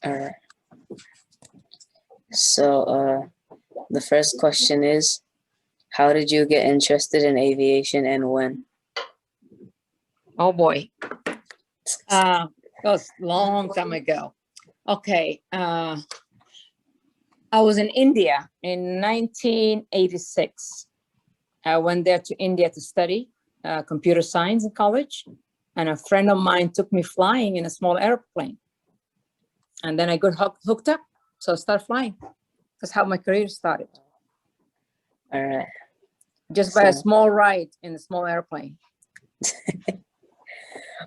All right. So, the first question is, how did you get interested in aviation and when? Oh boy. That was a long time ago. Okay. I was in India in 1986. I went there to India to study computer science in college. And a friend of mine took me flying in a small airplane. And then I got hooked up. So I started flying. That's how my career started. All right. Just by a small ride in a small airplane.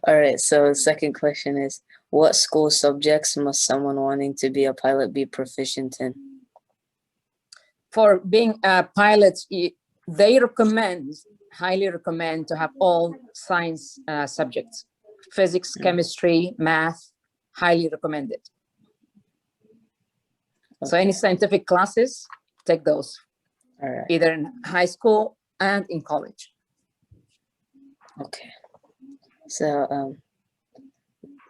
All right. So the second question is, what school subjects must someone wanting to be a pilot be proficient in? For being a pilot, they highly recommend to have all science subjects, physics, chemistry, math, highly recommended. Okay. So any scientific classes, take those, all right, either in high school and in college. Okay. So,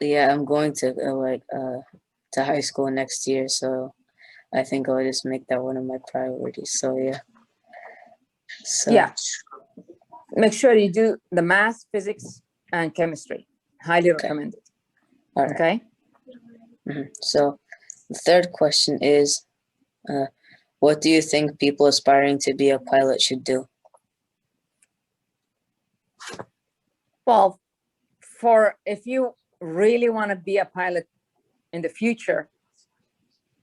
yeah, I'm going to to high school next year, so I think I'll just make that one of my priorities. So yeah. So yeah, make sure you do the math, physics, and chemistry. Highly recommended. All right. Okay. Mm-hmm. So the third question is, what do you think people aspiring to be a pilot should do? Well, if you really want to be a pilot in the future,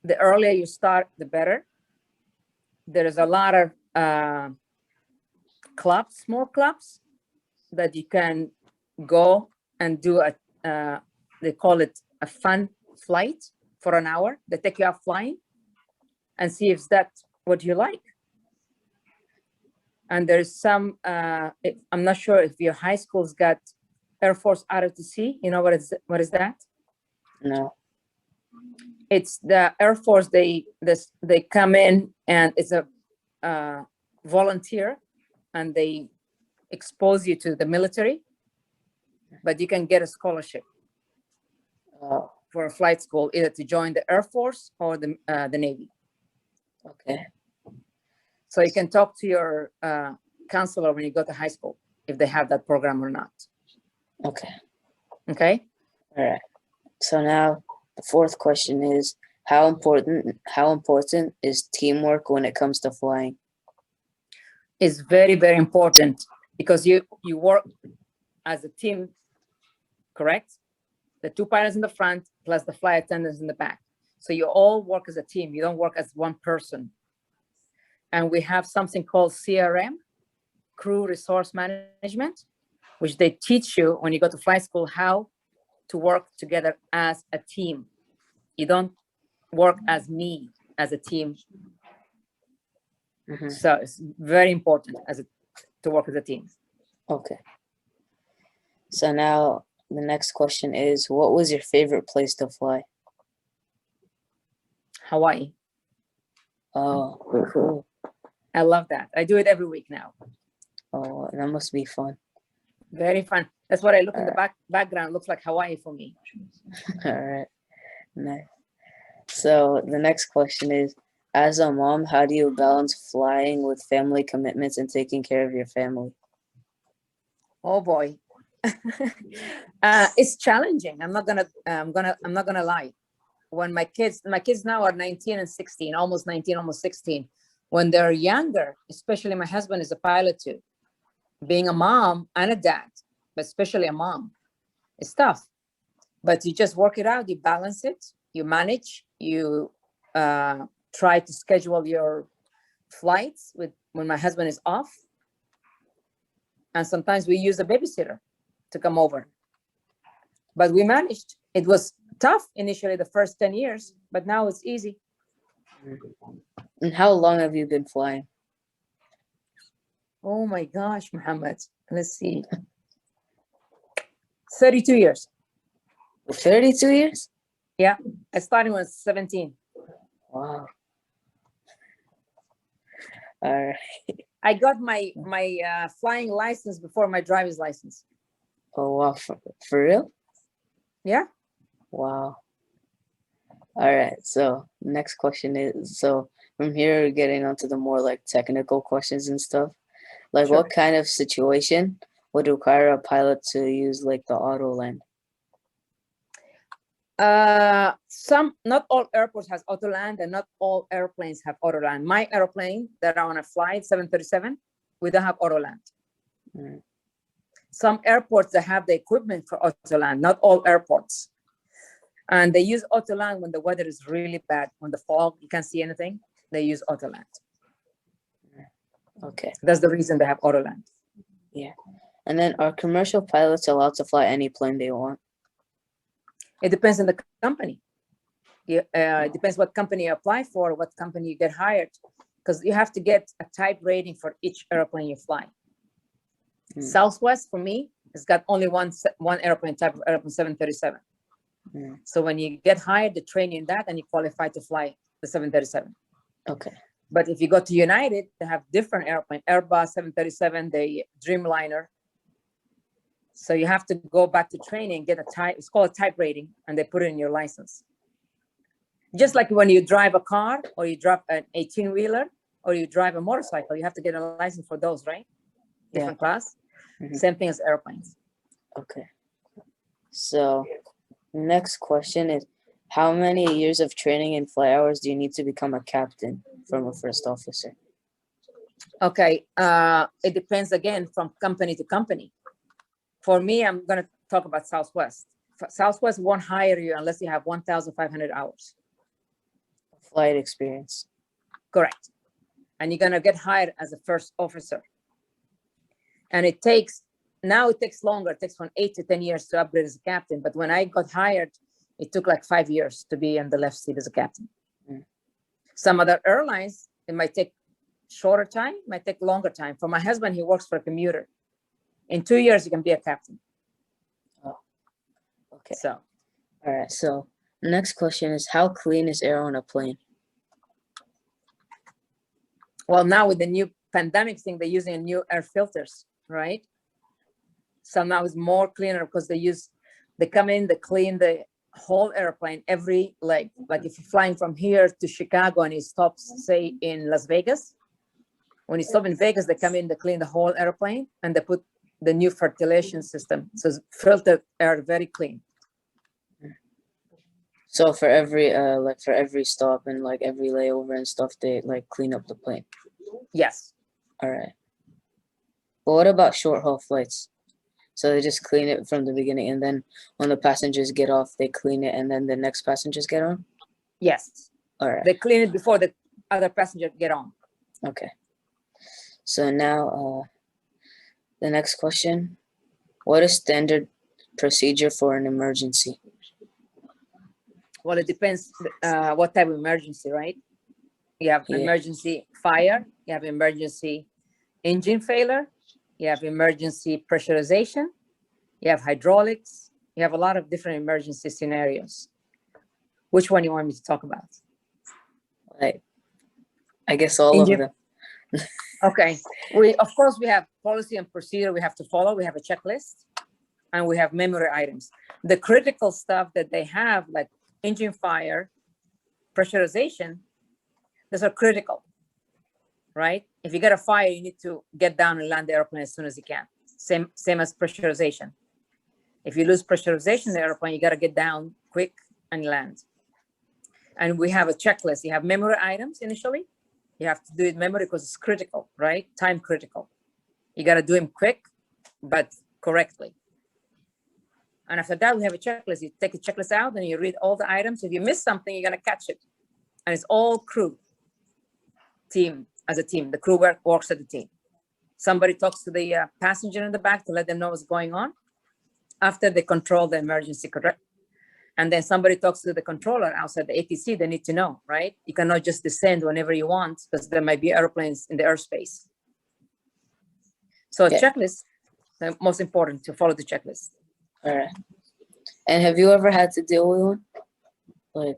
the earlier you start, the better. There's a lot of clubs, small clubs, that you can go and do they call it a fun flight for an hour. They take you out flying and see if that's what you like. And there's some, I'm not sure if your high school's got Air Force ROTC. You know what is that? No. It's the Air Force. They come in and it's a volunteer, and they expose you to the military, but you can get a scholarship for a flight school, either to join the Air Force or the Navy. Okay. So you can talk to your counselor when you go to high school if they have that program or not. Okay. Okay. All right. So now the fourth question is, how important is teamwork when it comes to flying? It's very, very important, because you work as a team, correct? The two pilots in the front plus the flight attendants in the back. So you all work as a team. You don't work as one person. And we have something called CRM, Crew Resource Management, which they teach you when you go to flight school, how to work together as a team. You don't work as a team. Mm-hmm. So it's very important to work as a team. Okay. So now the next question is, what was your favorite place to fly? Hawaii. Oh, cool. I love that. I do it every week now. Oh, that must be fun. Very fun. That's what I look in the background. Looks like Hawaii for me. All right. Nice. So the next question is, as a mom, how do you balance flying with family commitments and taking care of your family? Oh boy. It's challenging. I'm not gonna lie. When my kids now are 19 and 16, almost 19, almost 16. When they're younger, especially my husband is a pilot too. Being a mom and a dad, but especially a mom, it's tough. But you just work it out. You balance it. You manage. You try to schedule your flights when my husband is off. And sometimes we use a babysitter to come over. But we managed. It was tough initially, the first 10 years, but now it's easy. And how long have you been flying? Oh my gosh, Muhammad. Let's see. 32 years. 32 years? Yeah. I started when I was 17. Wow. All right. I got my flying license before my driver's license. Oh, wow. For real? Yeah. Wow. All right. So next question is, so from here, we're getting onto the more like technical questions and stuff. Like Sure. what kind of situation would require a pilot to use like the auto land? Not all airports has auto land, and not all airplanes have auto land. My airplane that I want to fly, 737, we don't have auto land. Mm. Some airports that have the equipment for auto land, not all airports. And they use auto land when the weather is really bad, when the fog, you can't see anything, they use auto land. Okay. That's the reason they have auto land. Yeah. And then are commercial pilots allowed to fly any plane they want? It depends on the company. It depends what company you apply for, what company you get hired, because you have to get a type rating for each airplane you fly. Mm. Southwest, for me, has got only one airplane type of airplane, 737. Mm. So when you get hired, they train you in that, and you qualify to fly the 737. Okay. But if you go to United, they have different airplane, Airbus 737, the Dreamliner. So you have to go back to training, get a type, it's called a type rating, and they put it in your license. Just like when you drive a car, or you drive an 18-wheeler, or you drive a motorcycle, you have to get a license for those, right? Different class. Mhm. Same thing as airplanes. Okay. So next question is, how many years of training and flight hours do you need to become a captain from a first officer? Okay, it depends again from company to company. For me, I'm gonna talk about Southwest. Southwest won't hire you unless you have 1,500 hours. Flight experience. Correct. And you're gonna get hired as a first officer. And it takes longer. It takes from 8 to 10 years to upgrade as a captain. But when I got hired, it took like 5 years to be in the left seat as a captain. Mm. Some other airlines, it might take shorter time, might take longer time. For my husband, he works for a commuter. In 2 years, you can be a captain. Oh, okay. So, All right. So next question is, how clean is air on a plane? well, now with the new pandemic thing, they're using new air filters, right? So now it's more cleaner because they come in, they clean the whole airplane every leg. Like if you're flying from here to Chicago and it stops, say, in Las Vegas, when you stop in Vegas, they come in, they clean the whole airplane, and they put the new ventilation system. So it's filtered air, very clean. So for every stop and like every layover and stuff, they like clean up the plane. Yes. All right. But what about short haul flights? So they just clean it from the beginning, and then when the passengers get off, they clean it, and then the next passengers get on? Yes. All right. They clean it before the other passenger get on. Okay. So now the next question. What is standard procedure for an emergency? Well, it depends what type of emergency, right? You have Yeah. emergency fire, you have emergency engine failure, you have emergency pressurization, you have hydraulics, you have a lot of different emergency scenarios. Which one you want me to talk about? Like, I guess all Engine- of them. Okay, of course we have policy and procedure we have to follow. We have a checklist, and we have memory items. The critical stuff that they have, like engine fire, pressurization, those are critical, right? If you get a fire, you need to get down and land the airplane as soon as you can. Same as pressurization. If you lose pressurization in the airplane, you got to get down quick and land. And we have a checklist. You have memory items initially. You have to do it memory because it's critical, right? Time critical. You got to do them quick, but correctly. And after that, we have a checklist. You take the checklist out and you read all the items. If you miss something, you're going to catch it. And it's all crew, team, as a team. The crew works as a team. Somebody talks to the passenger in the back to let them know what's going on after they control the emergency, correct? And then somebody talks to the controller outside the ATC. They need to know, right? You cannot just descend whenever you want because there might be airplanes in the airspace. So a checklist, the most important to follow the checklist. All right. And have you ever had to deal with one?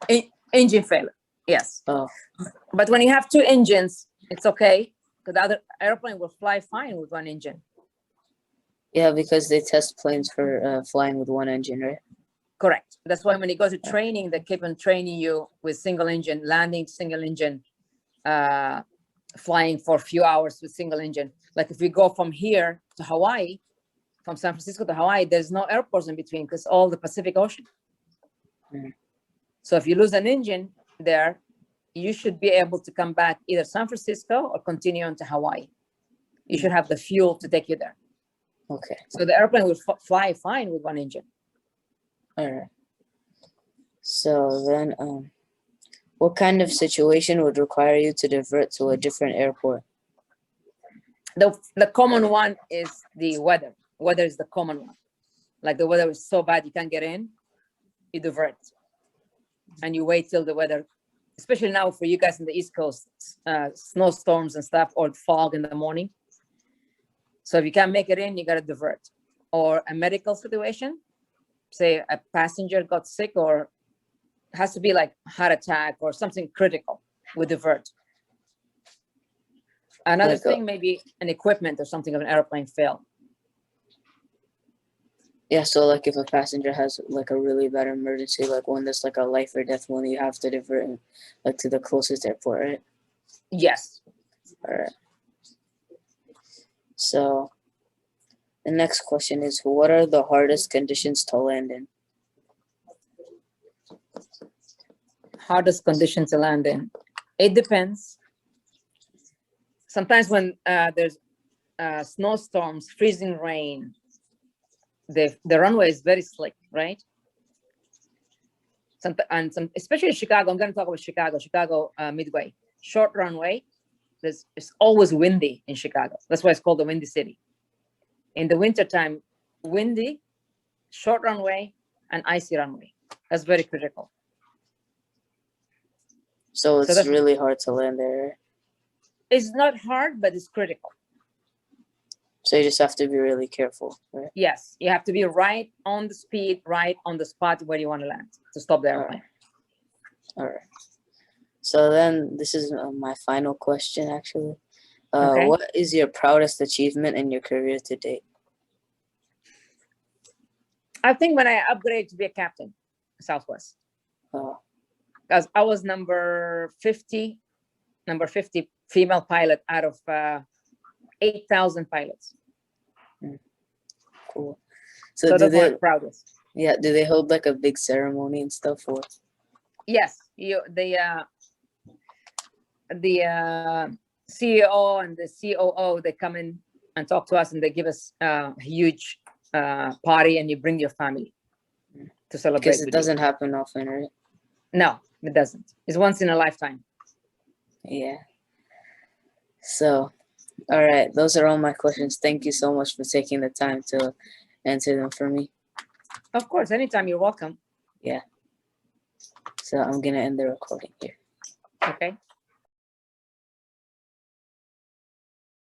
Like engine failure, yes. Oh. But when you have two engines, it's okay because the other airplane will fly fine with one engine. Yeah, because they test planes for flying with one engine, right? Correct. That's why when you go to training, they keep on training you with single engine, landing single engine, flying for a few hours with single engine. Like if we go from here to Hawaii, from San Francisco to Hawaii, there's no airports in between because all the Pacific Ocean. Mm. So if you lose an engine there, you should be able to come back either San Francisco or continue on to Hawaii. You should have the fuel to take you there. Okay. So the airplane will fly fine with one engine. All right. So then, what kind of situation would require you to divert to a different airport? The common one is the weather. Weather is the common one. Like the weather is so bad you can't get in, you divert. And you wait till the weather, especially now for you guys in the East Coast, snowstorms and stuff, or fog in the morning. So if you can't make it in, you got to divert. Or a medical situation, say a passenger got sick, or has to be like heart attack or something critical, we divert. Another Like thing, maybe an equipment or something of an airplane failed. Yeah, so like if a passenger has like a really bad emergency, like one that's like a life or death one, you have to divert him like to the closest airport, right? Yes. All right. So the next question is, what are the hardest conditions to land in? Hardest condition to land in. It depends. Sometimes when there's snowstorms, freezing rain, the runway is very slick, right? Especially in Chicago, I'm going to talk about Chicago Midway. Short runway, it's always windy in Chicago. That's why it's called the Windy City. In the wintertime, windy, short runway, and icy runway. That's very critical. So it's really hard to land there, right? It's not hard, but it's critical. So you just have to be really careful, right? Yes, you have to be right on the speed, right on the spot where you want to land to stop the airplane. All right. So then this is my final question, actually. Okay. What is your proudest achievement in your career to date? I think when I upgraded to be a captain, Southwest. Oh, Because I was number 50 female pilot out of 8,000 pilots. cool. So So that's my proudest. Yeah, do they hold like a big ceremony and stuff for? Yes, the CEO and the COO, they come in and talk to us, and they give us a huge party, and you bring your family to celebrate. Because it doesn't happen often, right? No, it doesn't. It's once in a lifetime. Yeah. So, all right, those are all my questions. Thank you so much for taking the time to answer them for me. Of course, anytime, you're welcome. Yeah. So I'm gonna end the recording here. Okay.